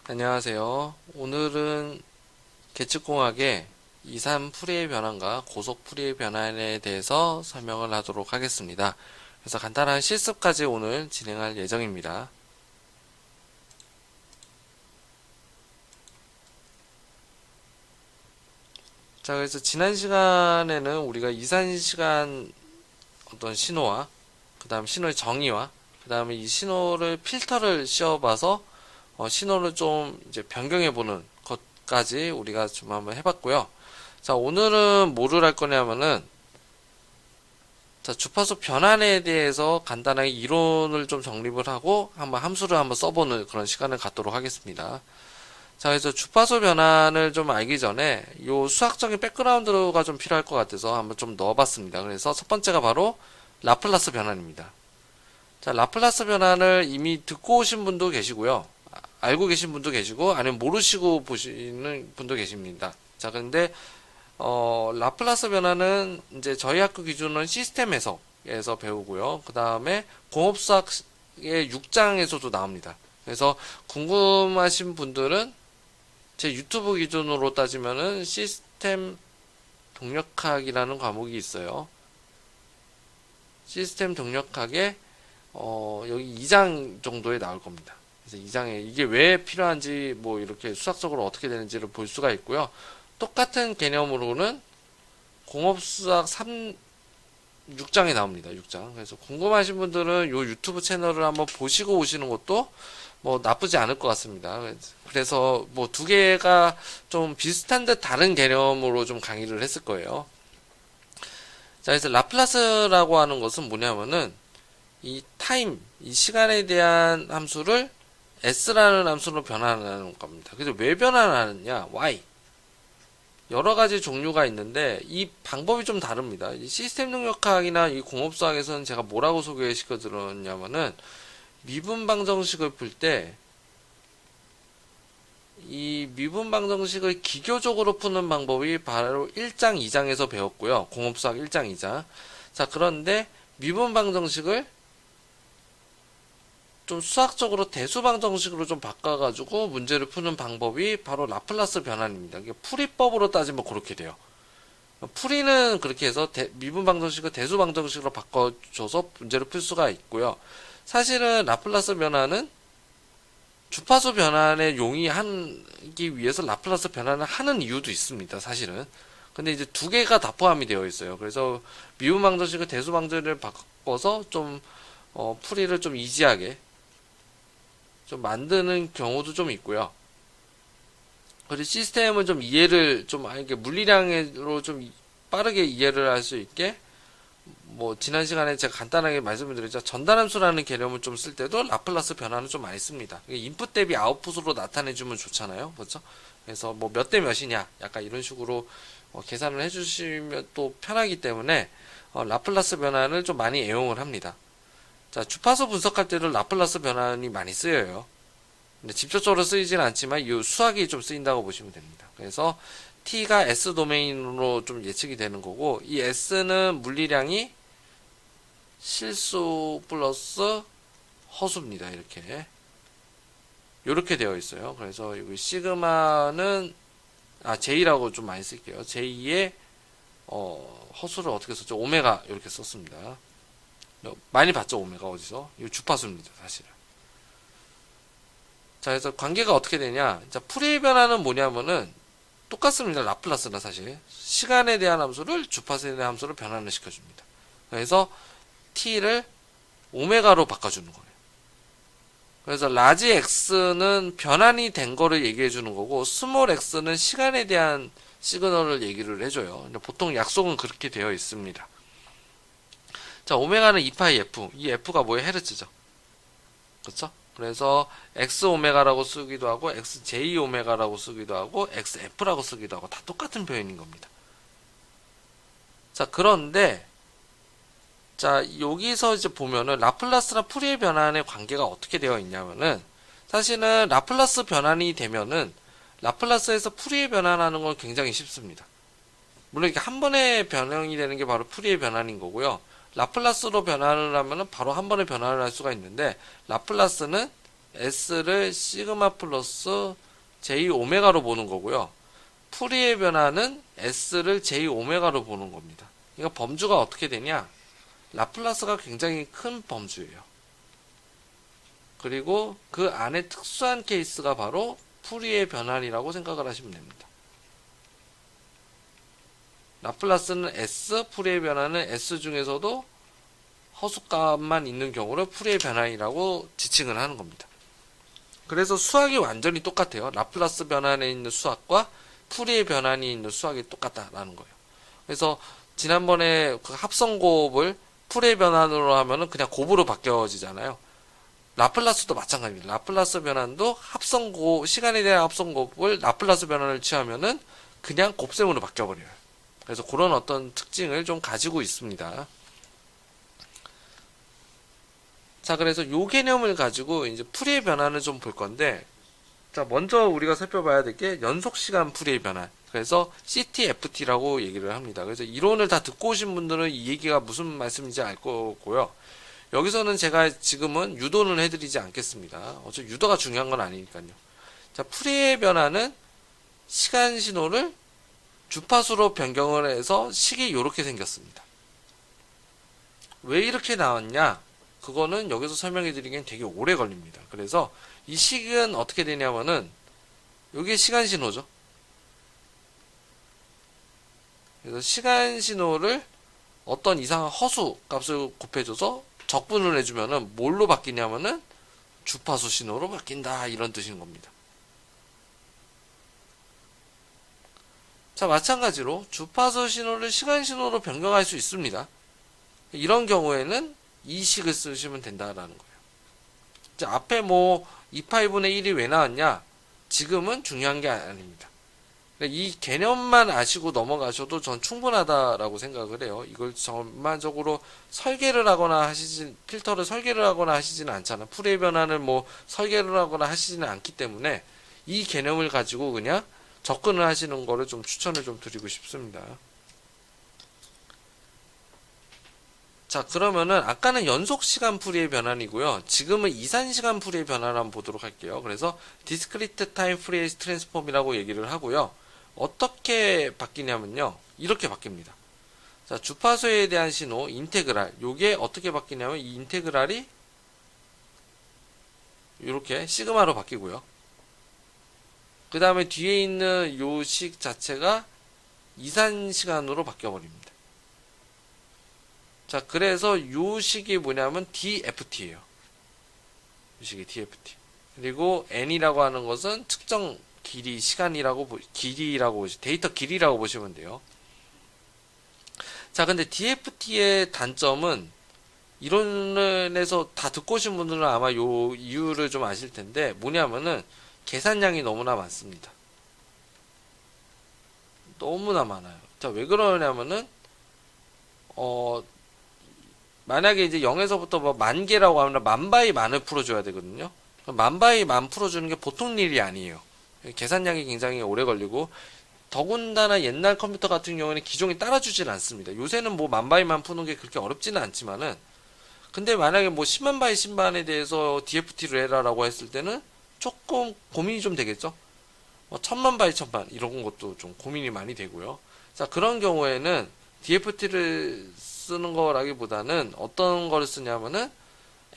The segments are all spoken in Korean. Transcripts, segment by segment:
안녕하세요. 오늘은 계측공학의 이산 풀이의 변환과 고속 풀이의 변환에 대해서 설명을 하도록 하겠습니다. 그래서 간단한 실습까지 오늘 진행할 예정입니다. 자, 그래서 지난 시간에는 우리가 이산 시간 어떤 신호와 그 다음 신호의 정의와 그 다음에 이 신호를 필터를 씌워봐서 신호를 좀 이제 변경해보는 것까지 우리가 좀 한번 해봤고요. 자, 오늘은 뭐를 할 거냐면은, 자, 주파수 변환에 대해서 간단하게 이론을 좀 정립을 하고, 한번 함수를 한번 써보는 그런 시간을 갖도록 하겠습니다. 자, 그래서 주파수 변환을 좀 알기 전에, 요 수학적인 백그라운드가 좀 필요할 것 같아서 한번 좀 넣어봤습니다. 그래서 첫 번째가 바로 라플라스 변환입니다. 자, 라플라스 변환을 이미 듣고 오신 분도 계시고요. 알고 계신 분도 계시고, 아니면 모르시고 보시는 분도 계십니다. 자, 근데 라플라스 변화는 이제 저희 학교 기준은 시스템 해석에서 배우고요. 그 다음에 공업수학의 6장에서도 나옵니다. 그래서 궁금하신 분들은 제 유튜브 기준으로 따지면은 시스템 동력학이라는 과목이 있어요. 시스템 동력학에 여기 2장 정도에 나올 겁니다. 그래서 2장에 이게 왜 필요한지 뭐 이렇게 수학적으로 어떻게 되는지를 볼 수가 있고요. 똑같은 개념으로는 공업수학 6장에 나옵니다. 6장. 그래서 궁금하신 분들은 요 유튜브 채널을 한번 보시고 오시는 것도 뭐 나쁘지 않을 것 같습니다. 그래서 뭐 두 개가 좀 비슷한 듯 다른 개념으로 좀 강의를 했을 거예요. 자, 그래서 라플라스라고 하는 것은 뭐냐면은 이 타임, 이 시간에 대한 함수를 s라는 함수로 변환하는 겁니다. 그래서 왜 변환하느냐? why. 여러 가지 종류가 있는데 이 방법이 좀 다릅니다. 이 시스템 능력학이나 이 공업수학에서는 제가 뭐라고 소개시켜 드렸냐면은 미분 방정식을 풀 때 이 미분 방정식을 기교적으로 푸는 방법이 바로 1장, 2장에서 배웠고요. 공업수학 1장, 2장. 자, 그런데 미분 방정식을 좀 수학적으로 대수방정식으로 좀 바꿔가지고 문제를 푸는 방법이 바로 라플라스 변환입니다. 이게 풀이법으로 따지면 그렇게 돼요. 풀이는 그렇게 해서 미분 방정식을 대수 방정식으로 바꿔줘서 문제를 풀 수가 있고요. 사실은 라플라스 변환은 주파수 변환에 용이하기 위해서 라플라스 변환을 하는 이유도 있습니다. 사실은. 근데 이제 두 개가 다 포함이 되어 있어요. 그래서 미분 방정식을 대수 방정식을 바꿔서 좀 풀이를 좀 이지하게 좀 만드는 경우도 좀 있고요. 그리고 시스템을 좀 이해를 좀 이렇게 물리량으로 좀 빠르게 이해를 할 수 있게 뭐 지난 시간에 제가 간단하게 말씀을 드렸죠. 전달함수라는 개념을 좀 쓸 때도 라플라스 변화는 좀 많이 씁니다. 인풋 대비 아웃풋으로 나타내주면 좋잖아요. 그렇죠? 그래서 뭐 몇 대 몇이냐 약간 이런 식으로 계산을 해주시면 또 편하기 때문에 라플라스 변환을 좀 많이 애용을 합니다. 자, 주파수 분석할 때도 라플라스 변환이 많이 쓰여요. 근데 직접적으로 쓰이진 않지만 이 수학이 좀 쓰인다고 보시면 됩니다. 그래서 t가 s 도메인으로 좀 예측이 되는 거고 이 s는 물리량이 실수 플러스 허수입니다. 이렇게 되어 있어요. 그래서 여기 시그마는 J라고 좀 많이 쓸게요. J의 허수를 어떻게 썼죠? 오메가 이렇게 썼습니다. 많이 봤죠? 오메가 어디서? 이거 주파수입니다. 사실은. 자, 그래서 관계가 어떻게 되냐? 자, 풀이의 변화는 뭐냐면은 똑같습니다. 라플라스나 사실 시간에 대한 함수를 주파수에 대한 함수로 변환을 시켜줍니다. 그래서 t를 오메가로 바꿔주는 거예요. 그래서 라지 x는 변환이 된 거를 얘기해 주는 거고 스몰 x는 시간에 대한 시그널을 얘기를 해줘요. 보통 약속은 그렇게 되어 있습니다. 자, 오메가는 2파이 f. 이 f가 뭐예요? 헤르츠죠. 그렇죠? 그래서 x 오메가라고 쓰기도 하고 xj 오메가라고 쓰기도 하고 xf라고 쓰기도 하고 다 똑같은 표현인 겁니다. 자, 그런데 자, 여기서 이제 보면은 라플라스랑 풀이의 변환의 관계가 어떻게 되어 있냐면은 사실은 라플라스 변환이 되면은 라플라스에서 풀이의 변환하는 건 굉장히 쉽습니다. 물론 이게 한 번에 변형이 되는 게 바로 풀이의 변환인 거고요. 라플라스로 변환을 하면은 바로 한 번에 변환을 할 수가 있는데 라플라스는 S를 시그마 플러스 J 오메가로 보는 거고요. 풀이의 변화는 S를 J 오메가로 보는 겁니다. 그러니까 범주가 어떻게 되냐? 라플라스가 굉장히 큰 범주예요. 그리고 그 안에 특수한 케이스가 바로 풀이의 변환이라고 생각을 하시면 됩니다. 라플라스는 S, 풀이의 변환은 S 중에서도 허수값만 있는 경우를 풀이의 변환이라고 지칭을 하는 겁니다. 그래서 수학이 완전히 똑같아요. 라플라스 변환에 있는 수학과 풀이의 변환이 있는 수학이 똑같다라는 거예요. 그래서 지난번에 그 합성곱을 풀이의 변환으로 하면은 그냥 곱으로 바뀌어지잖아요. 라플라스도 마찬가지입니다. 라플라스 변환도 합성곱, 시간에 대한 합성곱을 라플라스 변환을 취하면은 그냥 곱셈으로 바뀌어버려요. 그래서 그런 어떤 특징을 좀 가지고 있습니다. 자, 그래서 요 개념을 가지고 이제 풀이의 변환을 좀 볼 건데, 자, 먼저 우리가 살펴봐야 될 게 연속시간 풀이의 변환. 그래서 CTFT라고 얘기를 합니다. 그래서 이론을 다 듣고 오신 분들은 이 얘기가 무슨 말씀인지 알 거고요. 여기서는 제가 지금은 유도는 해드리지 않겠습니다. 어차피 유도가 중요한 건 아니니까요. 자, 풀이의 변화는 시간 신호를 주파수로 변경을 해서 식이 이렇게 생겼습니다. 왜 이렇게 나왔냐? 그거는 여기서 설명해 드리기엔 되게 오래 걸립니다. 그래서 이 식은 어떻게 되냐면은 이게 시간 신호죠. 그래서 시간 신호를 어떤 이상한 허수 값을 곱해줘서 적분을 해주면은 뭘로 바뀌냐면은 주파수 신호로 바뀐다, 이런 뜻인 겁니다. 자, 마찬가지로 주파수 신호를 시간 신호로 변경할 수 있습니다. 이런 경우에는 이 식을 쓰시면 된다라는 거예요. 자, 앞에 뭐 2파이분의 1이 왜 나왔냐? 지금은 중요한 게 아닙니다. 이 개념만 아시고 넘어가셔도 전 충분하다라고 생각을 해요. 이걸 전반적으로 설계를 하거나 필터를 설계를 하거나 하시지는 않잖아요. 풀이의 변환을 뭐 설계를 하거나 하시지는 않기 때문에 이 개념을 가지고 그냥 접근을 하시는 거를 좀 추천을 좀 드리고 싶습니다. 자, 그러면은 아까는 연속시간 풀이의 변환이고요. 지금은 이산시간 풀이의 변환을 한번 보도록 할게요. 그래서 Discrete Time Fourier Transform이라고 얘기를 하고요. 어떻게 바뀌냐면요. 이렇게 바뀝니다. 자, 주파수에 대한 신호, 인테그랄. 요게 어떻게 바뀌냐면 이 인테그랄이 이렇게 시그마로 바뀌고요. 그 다음에 뒤에 있는 요 식 자체가 이산시간으로 바뀌어버립니다. 자, 그래서 요 식이 뭐냐면 DFT예요. 이 식이 DFT. 그리고 N이라고 하는 것은 특정 길이, 시간이라고, 데이터 길이라고 보시면 돼요. 자, 근데 DFT의 단점은 이론에서 다 듣고 오신 분들은 아마 요 이유를 좀 아실 텐데, 뭐냐면은 계산량이 너무나 많습니다. 너무나 많아요. 자, 왜 그러냐면은, 만약에 이제 0에서부터 뭐 10,000개라고 하면 10,000바이 만을 풀어줘야 되거든요. 10,000바이 만 풀어주는 게 보통 일이 아니에요. 계산량이 굉장히 오래 걸리고, 더군다나 옛날 컴퓨터 같은 경우에는 기종이 따라주질 않습니다. 요새는 뭐 10,000바이만 푸는 게 그렇게 어렵지는 않지만은, 근데 만약에 뭐 10만 바이 신반에 대해서 DFT를 해라라고 했을 때는 조금 고민이 좀 되겠죠. 뭐 1000만 바이 1000반 이런 것도 좀 고민이 많이 되고요. 자, 그런 경우에는 DFT를 쓰는 거라기보다는 어떤 거를 쓰냐면은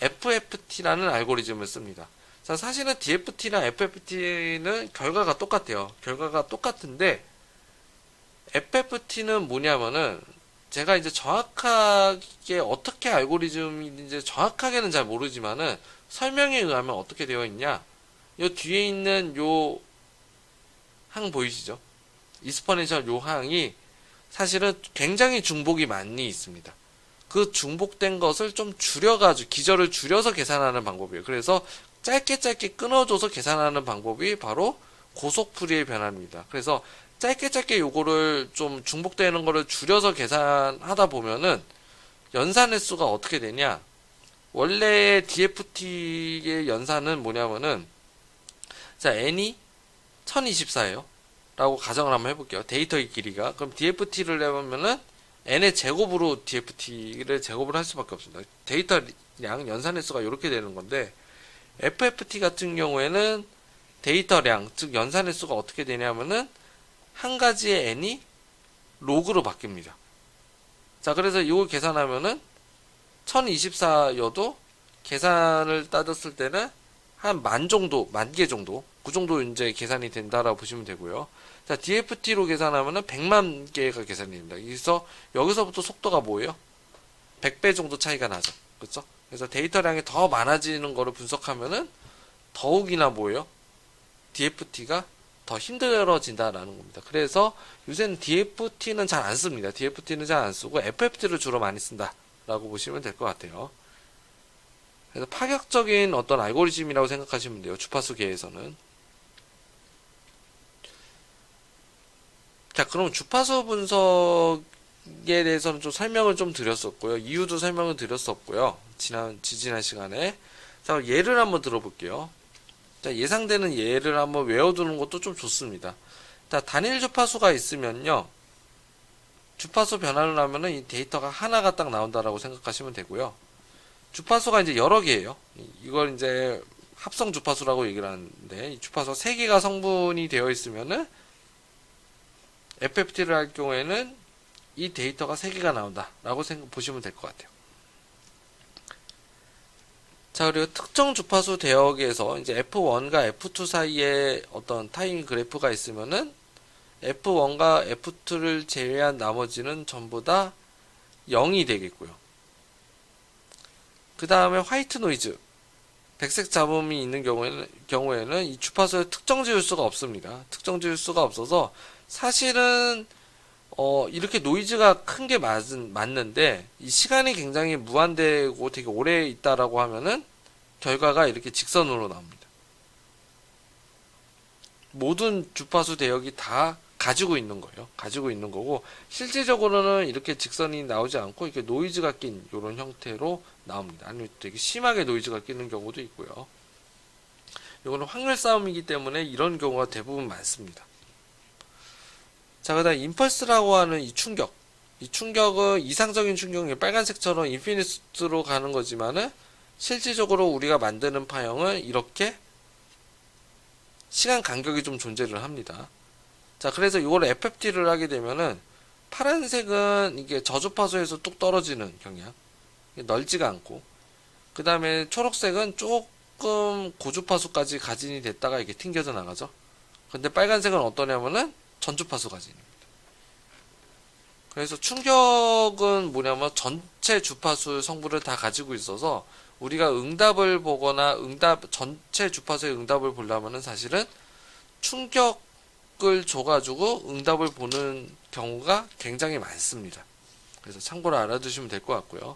FFT라는 알고리즘을 씁니다. 자, 사실은 DFT랑 FFT는 결과가 똑같아요. 결과가 똑같은데 FFT는 뭐냐면은 제가 이제 정확하게 어떻게 알고리즘인지 정확하게는 잘 모르지만은 설명에 의하면 어떻게 되어 있냐? 요 뒤에 있는 요 항 보이시죠? 이스퍼넨셜 요 항이 사실은 굉장히 중복이 많이 있습니다. 그 중복된 것을 좀 줄여가지고 기저를 줄여서 계산하는 방법이에요. 그래서 짧게 끊어줘서 계산하는 방법이 바로 고속풀이의 변화입니다. 그래서 짧게 요거를 좀 중복되는 거를 줄여서 계산하다 보면은 연산 횟수가 어떻게 되냐? 원래 DFT의 연산은 뭐냐면은, 자, n이 1024예요. 라고 가정을 한번 해볼게요. 데이터의 길이가. 그럼 DFT를 해보면은 n의 제곱으로 DFT를 제곱을 할 수밖에 없습니다. 데이터량 연산 횟수가 이렇게 되는 건데, FFT 같은 경우에는 데이터량, 즉 연산의 수가 어떻게 되냐면은 한 가지의 n이 로그로 바뀝니다. 자, 그래서 이걸 계산하면은 1024여도 계산을 따졌을 때는 한 만 정도, 만 개 정도, 그 정도 이제 계산이 된다라고 보시면 되고요. 자, DFT로 계산하면은 100만 개가 계산이 됩니다. 그래서 여기서부터 속도가 뭐예요? 100배 정도 차이가 나죠. 그렇죠? 그래서 데이터량이 더 많아지는 거를 분석하면은 더욱이나 뭐예요? DFT가 더 힘들어진다라는 겁니다. 그래서 요새는 DFT는 잘 안 씁니다. DFT는 잘 안 쓰고 FFT를 주로 많이 쓴다라고 보시면 될 것 같아요. 그래서 파격적인 어떤 알고리즘이라고 생각하시면 돼요. 주파수계에서는. 자, 그럼 주파수 분석에 대해서는 좀 설명을 좀 드렸었고요. 이유도 설명을 드렸었고요. 지지난 시간에. 자, 예를 한번 들어볼게요. 자, 예상되는 예를 한번 외워두는 것도 좀 좋습니다. 자, 단일 주파수가 있으면요. 주파수 변화를 하면은 이 데이터가 하나가 딱 나온다라고 생각하시면 되고요. 주파수가 이제 여러 개예요. 이걸 이제 합성 주파수라고 얘기를 하는데, 이 주파수 3개가 성분이 되어 있으면은 FFT를 할 경우에는 이 데이터가 3개가 나온다라고 보시면 될 것 같아요. 자, 그리고 특정 주파수 대역에서 이제 F1과 F2 사이에 어떤 타임 그래프가 있으면은 F1과 F2를 제외한 나머지는 전부 다 0이 되겠고요. 그 다음에 화이트 노이즈, 백색 잡음이 있는 경우에는 이 주파수에 특정 지울수가 없습니다. 특정 지울수가 없어서 사실은 이렇게 노이즈가 큰 게 맞는데 이 시간이 굉장히 무한되고 되게 오래 있다라고 하면은 결과가 이렇게 직선으로 나옵니다. 모든 주파수 대역이 다 가지고 있는 거예요. 가지고 있는 거고 실질적으로는 이렇게 직선이 나오지 않고 이렇게 노이즈가 낀 이런 형태로 나옵니다. 아니면 되게 심하게 노이즈가 끼는 경우도 있고요. 이거는 확률 싸움이기 때문에 이런 경우가 대부분 많습니다. 자, 그 다음 임펄스라고 하는 이 충격. 이 충격은 이상적인 충격이 빨간색처럼 인피니트로 가는 거지만은 실질적으로 우리가 만드는 파형은 이렇게 시간 간격이 좀 존재를 합니다. 자, 그래서 이걸 FFT를 하게 되면은 파란색은 이게 저주파수에서 뚝 떨어지는 경향. 넓지가 않고. 그 다음에 초록색은 조금 고주파수까지 가진이 됐다가 이게 튕겨져 나가죠. 근데 빨간색은 어떠냐면은 전주파수 가진입니다. 그래서 충격은 뭐냐면 전체 주파수 성분을 다 가지고 있어서 우리가 응답을 보거나 전체 주파수의 응답을 보려면은 사실은 충격을 줘가지고 응답을 보는 경우가 굉장히 많습니다. 그래서 참고로 알아두시면 될 것 같고요.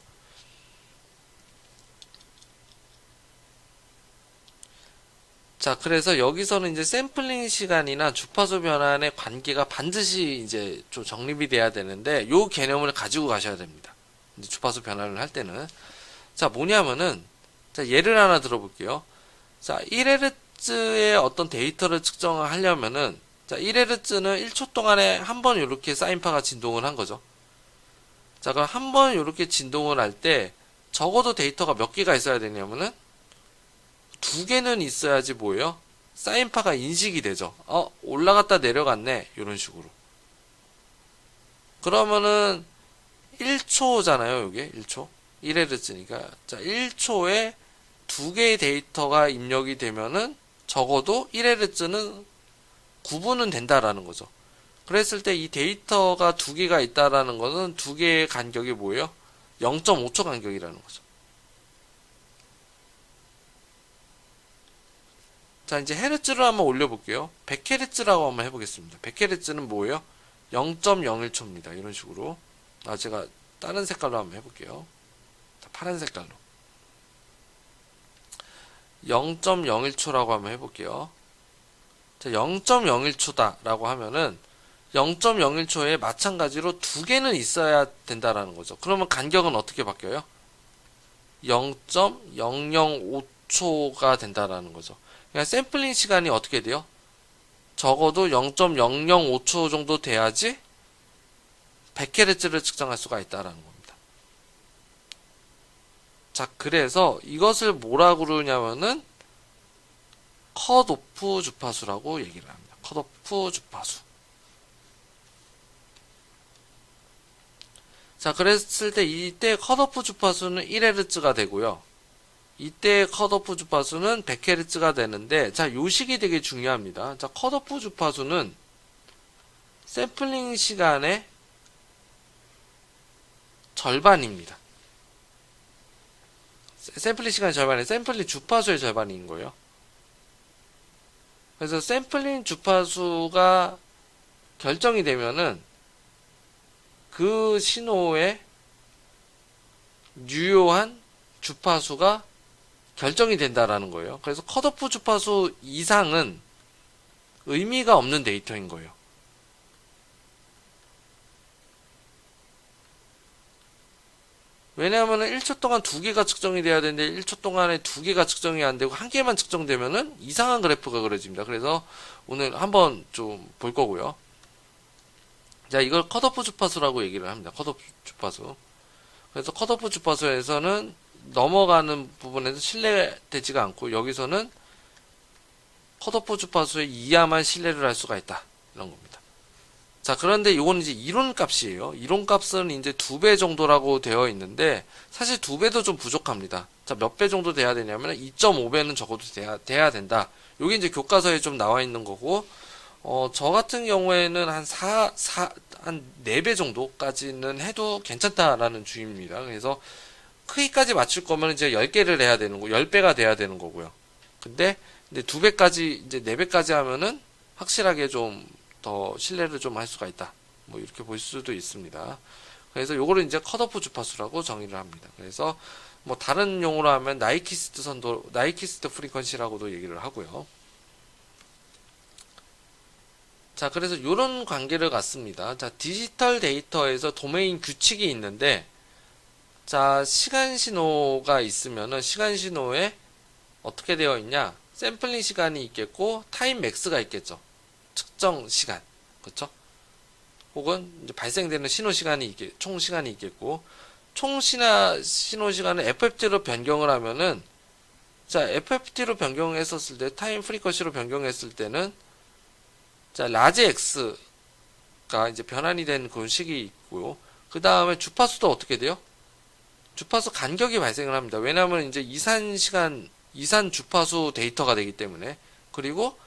자, 그래서 여기서는 이제 샘플링 시간이나 주파수 변환의 관계가 반드시 이제 좀 정립이 돼야 되는데, 요 개념을 가지고 가셔야 됩니다. 이제 주파수 변환을 할 때는. 자, 뭐냐면은, 자, 예를 하나 들어볼게요. 자, 1Hz의 어떤 데이터를 측정하려면은, 자, 1Hz는 1초 동안에 한 번 이렇게 사인파가 진동을 한 거죠. 자, 그럼 한 번 이렇게 진동을 할 때, 적어도 데이터가 몇 개가 있어야 되냐면은, 2개는 있어야지 뭐예요? 사인파가 인식이 되죠. 올라갔다 내려갔네. 이런 식으로. 그러면은 1초잖아요. 이게 1초. 1Hz니까. 자, 1초에 2개의 데이터가 입력이 되면은 적어도 1Hz는 구분은 된다라는 거죠. 그랬을 때 이 데이터가 2개가 있다라는 것은 2개의 간격이 뭐예요? 0.5초 간격이라는 거죠. 자, 이제 헤르츠를 한번 올려볼게요. 100Hz라고 한번 해보겠습니다. 100Hz는 뭐예요? 0.01초입니다. 이런 식으로. 제가 다른 색깔로 한번 해볼게요. 자, 파란 색깔로. 0.01초라고 한번 해볼게요. 자, 0.01초다라고 하면은 0.01초에 마찬가지로 2개는 있어야 된다라는 거죠. 그러면 간격은 어떻게 바뀌어요? 0.005초가 된다라는 거죠. 그러니까 샘플링 시간이 어떻게 돼요? 적어도 0.005초 정도 돼야지 100Hz를 측정할 수가 있다라는 겁니다. 자, 그래서 이것을 뭐라고 그러냐면은 컷오프 주파수라고 얘기를 합니다. 컷오프 주파수. 자, 그랬을 때 이때 컷오프 주파수는 1Hz가 되고요. 이때 컷오프 주파수는 100Hz가 되는데, 자, 요 식이 되게 중요합니다. 자, 컷오프 주파수는 샘플링 시간의 절반입니다. 샘플링 시간의 절반이 샘플링 주파수의 절반인 거예요. 그래서 샘플링 주파수가 결정이 되면은 그 신호의 유효한 주파수가 결정이 된다라는 거예요. 그래서 컷오프 주파수 이상은 의미가 없는 데이터인 거예요. 왜냐하면 1초 동안 2개가 측정이 돼야 되는데 1초 동안에 2개가 측정이 안 되고 1개만 측정되면은 이상한 그래프가 그려집니다. 그래서 오늘 한번 좀 볼 거고요. 자, 이걸 컷오프 주파수라고 얘기를 합니다. 컷오프 주파수. 그래서 컷오프 주파수에서는 넘어가는 부분에서 신뢰되지가 않고 여기서는 컷오프 주파수에 이하만 신뢰를 할 수가 있다. 이런 겁니다. 자, 그런데 이건 이제 이론 값이에요. 이론 값은 이제 2배 정도라고 되어 있는데 사실 2배도 좀 부족합니다. 자, 몇 배 정도 돼야 되냐면 2.5배는 적어도 돼야 된다. 여기 이제 교과서에 좀 나와 있는 거고, 저 같은 경우에는 한 4배 정도까지는 해도 괜찮다라는 주의입니다. 그래서 크기까지 맞출 거면 이제 10개를 해야 되는 거, 10배가 돼야 되는 거고요. 근데 2배까지, 이제 4배까지 하면은 확실하게 좀 더 신뢰를 좀 할 수가 있다. 뭐 이렇게 볼 수도 있습니다. 그래서 요거를 이제 컷오프 주파수라고 정의를 합니다. 그래서 뭐 다른 용어로 하면 나이키스트 선도, 나이키스트 프리퀀시라고도 얘기를 하고요. 자, 그래서 요런 관계를 갖습니다. 자, 디지털 데이터에서 도메인 규칙이 있는데, 자, 시간 신호가 있으면은 시간 신호에 어떻게 되어 있냐? 샘플링 시간이 있겠고 타임 맥스가 있겠죠. 측정 시간, 그렇죠? 혹은 이제 발생되는 신호 시간이 총 시간이 있겠고, 총 신호 시간을 FFT로 변경을 하면은, 자, FFT로 변경했었을 때, 타임 프리퀀시로 변경했을 때는, 자, 라지 X가 이제 변환이 된 그런 식이 있고요. 그 다음에 주파수도 어떻게 돼요? 주파수 간격이 발생을 합니다. 왜냐하면 이제 이산 주파수 데이터가 되기 때문에. 그리고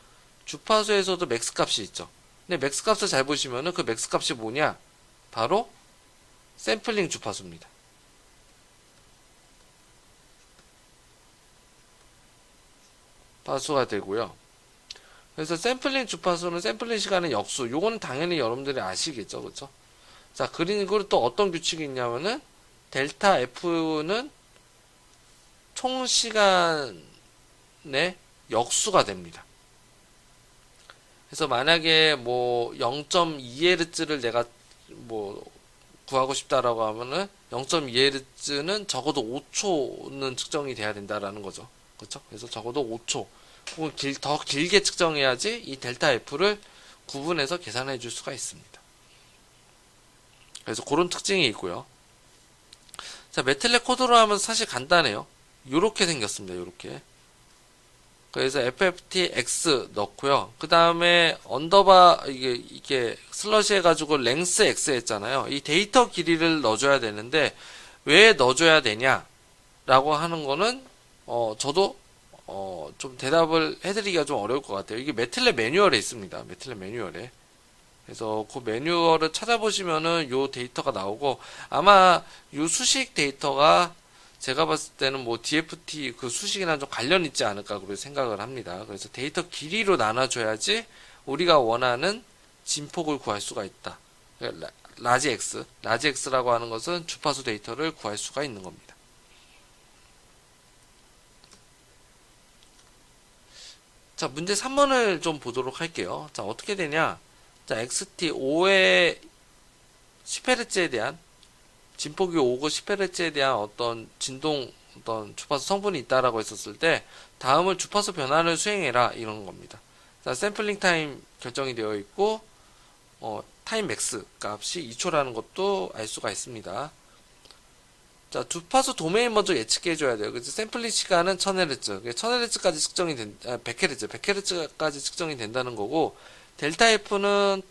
주파수에서도 맥스 값이 있죠. 근데 맥스 값을 잘 보시면은 그 맥스 값이 뭐냐? 바로 샘플링 주파수입니다. 파수가 되고요. 그래서 샘플링 주파수는 샘플링 시간의 역수. 요거는 당연히 여러분들이 아시겠죠. 그렇죠? 자, 그리고 또 어떤 규칙이 있냐면은 델타 F는 총 시간의 역수가 됩니다. 그래서 만약에 뭐 0.2Hz를 내가 뭐 구하고 싶다라고 하면은 0.2Hz는 적어도 5초는 측정이 돼야 된다라는 거죠. 그렇죠? 그래서 적어도 5초 혹은 더 길게 측정해야지 이 델타 F를 구분해서 계산해 줄 수가 있습니다. 그래서 그런 특징이 있고요. 자, 메틀렛 코드로 하면 사실 간단해요. 요렇게 생겼습니다. 요렇게. 그래서 FFTX 넣고요. 그 다음에 언더바, 이게 슬러시 해가지고 랭스 X 했잖아요. 이 데이터 길이를 넣어줘야 되는데, 왜 넣어줘야 되냐? 라고 하는 거는, 저도, 좀 대답을 해드리기가 좀 어려울 것 같아요. 이게 매틀렛 매뉴얼에 있습니다. 매틀렛 매뉴얼에. 그래서 그 매뉴얼을 찾아보시면은 요 데이터가 나오고, 아마 요 수식 데이터가 제가 봤을 때는 뭐 DFT 그 수식이랑 좀 관련 있지 않을까 그렇게 생각을 합니다. 그래서 데이터 길이로 나눠줘야지 우리가 원하는 진폭을 구할 수가 있다. 라지 X라고 하는 것은 주파수 데이터를 구할 수가 있는 겁니다. 자, 문제 3번을 좀 보도록 할게요. 자, 어떻게 되냐? 자, XT 5의 10Hz에 대한 진폭이 5고 10Hz에 대한 어떤 주파수 성분이 있다라고 했었을 때, 다음은 주파수 변환을 수행해라, 이런 겁니다. 자, 샘플링 타임 결정이 되어 있고, 타임 맥스 값이 2초라는 것도 알 수가 있습니다. 자, 주파수 도메인 먼저 예측해 줘야 돼요. 그래서 샘플링 시간은 1000Hz. 1000Hz까지 측정이 100Hz. 100Hz까지 측정이 된다는 거고, 델타 F는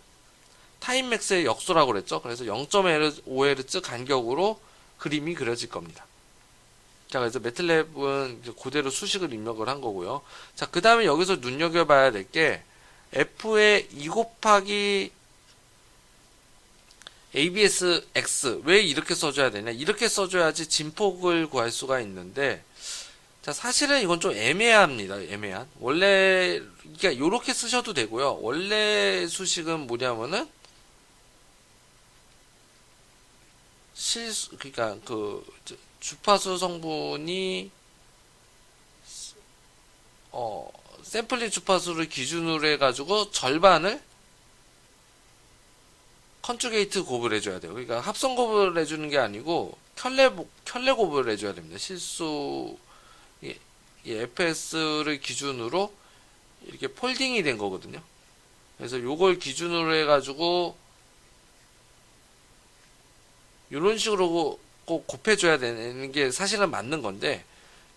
타임 맥스의 역수라고 그랬죠. 그래서 0.5Hz 간격으로 그림이 그려질 겁니다. 자, 그래서 매틀랩은 그대로 수식을 입력을 한 거고요. 자, 그 다음에 여기서 눈여겨봐야 될 게, F의 2 곱하기 ABS-X 왜 이렇게 써줘야 되냐, 이렇게 써줘야지 진폭을 구할 수가 있는데, 자, 사실은 이건 좀 애매합니다. 애매한, 원래 그러니까 요렇게 쓰셔도 되고요. 원래 수식은 뭐냐면은 그러니까 그 주파수 성분이 샘플링 주파수를 기준으로 해가지고 절반을 컨주게이트 곱을 해줘야 돼요. 그러니까 합성 곱을 해주는 게 아니고 켤레 곱을 해줘야 됩니다. 실수 이 FS를 기준으로 이렇게 폴딩이 된 거거든요. 그래서 요걸 기준으로 해가지고 이런 식으로 꼭 곱해줘야 되는 게 사실은 맞는 건데,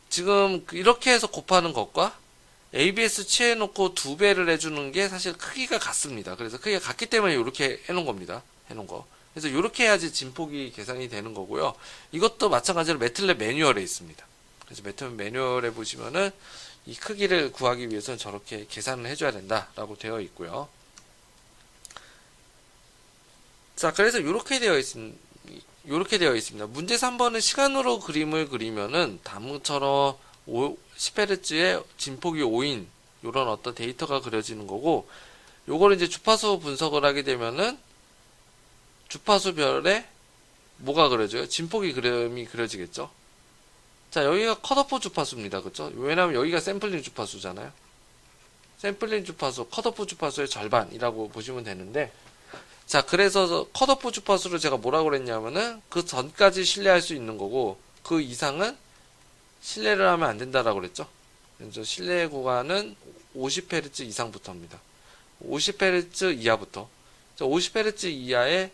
지금 이렇게 해서 곱하는 것과 ABS 취해놓고 2배를 해주는 게 사실 크기가 같습니다. 그래서 크기가 같기 때문에 이렇게 해놓은 겁니다. 해놓은 거. 그래서 이렇게 해야지 진폭이 계산이 되는 거고요. 이것도 마찬가지로 매틀랩 매뉴얼에 있습니다. 그래서 매틀랩 매뉴얼에 보시면은 이 크기를 구하기 위해서는 저렇게 계산을 해줘야 된다라고 되어 있고요. 자, 그래서 이렇게 되어 있습니다. 문제 3번은 시간으로 그림을 그리면은 다음처럼 10Hz의 진폭이 5인 이런 어떤 데이터가 그려지는 거고, 요거를 이제 주파수 분석을 하게 되면은 주파수별에 뭐가 그려져요? 진폭이 그림이 그려지겠죠. 자, 여기가 컷오프 주파수입니다. 그렇죠? 왜냐하면 여기가 샘플링 주파수잖아요. 샘플링 주파수, 컷오프 주파수의 절반이라고 보시면 되는데, 자, 그래서 컷오프 주파수를 제가 뭐라고 그랬냐면은 그 전까지 신뢰할 수 있는 거고, 그 이상은 신뢰를 하면 안 된다라고 그랬죠. 그래서 신뢰 구간은 50Hz 이상부터입니다. 50Hz 이하부터. 50Hz 이하에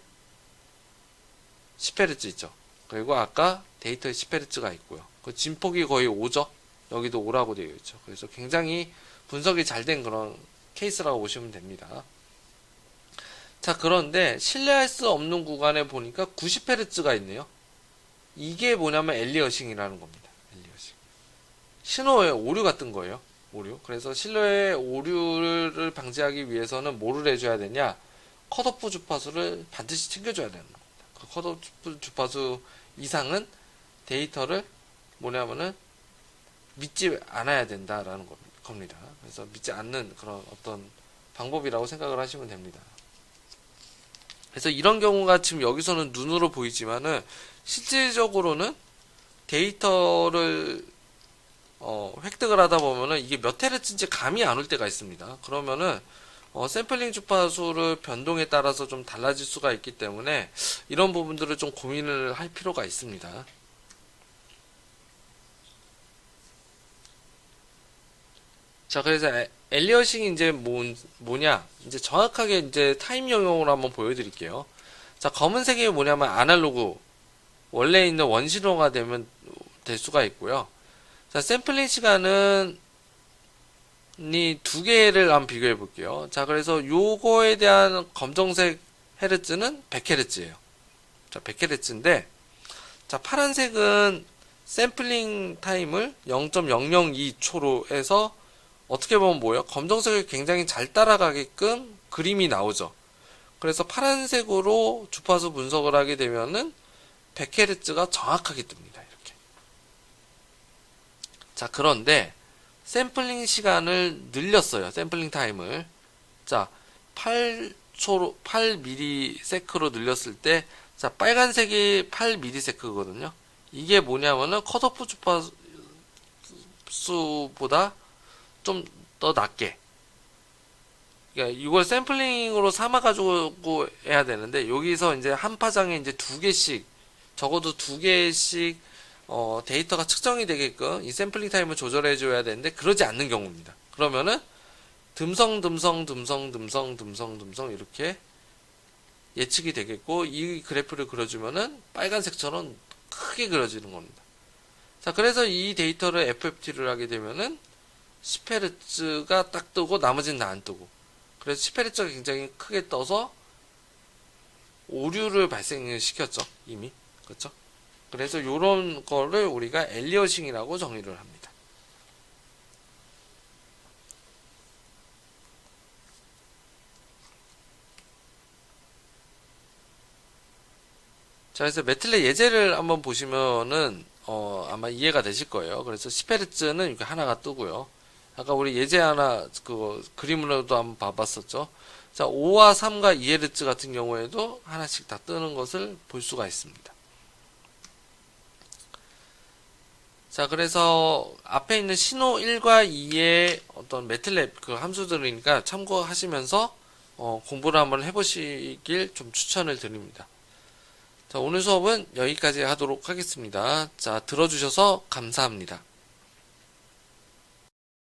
10Hz 있죠. 그리고 아까 데이터에 10Hz가 있고요. 그 진폭이 거의 5죠. 여기도 5라고 되어 있죠. 그래서 굉장히 분석이 잘 된 그런 케이스라고 보시면 됩니다. 자, 그런데 신뢰할 수 없는 구간에 보니까 90Hz가 있네요. 이게 뭐냐면 엘리어싱이라는 겁니다. 엘리어싱. 신호에 오류가 뜬 거예요. 오류. 그래서 신호의 오류를 방지하기 위해서는 뭐를 해줘야 되냐? 컷오프 주파수를 반드시 챙겨줘야 되는 겁니다. 그 컷오프 주파수 이상은 데이터를 뭐냐면은 믿지 않아야 된다라는 겁니다. 그래서 믿지 않는 그런 어떤 방법이라고 생각을 하시면 됩니다. 그래서 이런 경우가 지금 여기서는 눈으로 보이지만은 실질적으로는 데이터를 획득을 하다 보면은 이게 몇 헤르츠인지 감이 안 올 때가 있습니다. 그러면은 샘플링 주파수를 변동에 따라서 좀 달라질 수가 있기 때문에 이런 부분들을 좀 고민을 할 필요가 있습니다. 자, 그래서 엘리어싱이 이제 뭐냐? 이제 정확하게 이제 타임 영역으로 한번 보여드릴게요. 자, 검은색이 뭐냐면 아날로그, 원래 있는 원신호가 될 수가 있고요. 자, 샘플링 시간은 이 두 개를 한번 비교해 볼게요. 자, 그래서 요거에 대한 검정색 헤르츠는 100Hz예요. 자, 100Hz인데, 자, 파란색은 샘플링 타임을 0.002초로 해서 어떻게 보면 뭐예요? 검정색을 굉장히 잘 따라가게끔 그림이 나오죠. 그래서 파란색으로 주파수 분석을 하게 되면은 100Hz가 정확하게 뜹니다. 이렇게. 자, 그런데 샘플링 시간을 늘렸어요. 샘플링 타임을. 자, 8ms로 늘렸을 때, 자, 빨간색이 8ms거든요. 이게 뭐냐면은 컷오프 주파수보다 좀 더 낮게. 그러니까 이걸 샘플링으로 삼아가지고 해야 되는데, 여기서 이제 한 파장에 이제 2개씩, 적어도 2개씩, 데이터가 측정이 되게끔 이 샘플링 타임을 조절해줘야 되는데, 그러지 않는 경우입니다. 그러면은, 듬성 이렇게 예측이 되겠고, 이 그래프를 그려주면은, 빨간색처럼 크게 그려지는 겁니다. 자, 그래서 이 데이터를 FFT를 하게 되면은 10Hz가 딱 뜨고 나머지는 안 뜨고, 그래서 10Hz가 굉장히 크게 떠서 오류를 발생시켰죠, 이미. 그렇죠? 그래서 요런 거를 우리가 엘리어싱이라고 정의를 합니다. 자, 그래서 매틀렛 예제를 한번 보시면은 아마 이해가 되실 거예요. 그래서 10Hz는 이렇게 하나가 뜨고요. 아까 우리 예제 하나 그거 그림으로도 한번 봐봤었죠. 자, 5와 3과 2Hz 같은 경우에도 하나씩 다 뜨는 것을 볼 수가 있습니다. 자, 그래서 앞에 있는 신호 1과 2의 어떤 매틀랩 그 함수들이니까 참고하시면서 공부를 한번 해보시길 좀 추천을 드립니다. 자, 오늘 수업은 여기까지 하도록 하겠습니다. 자, 들어주셔서 감사합니다.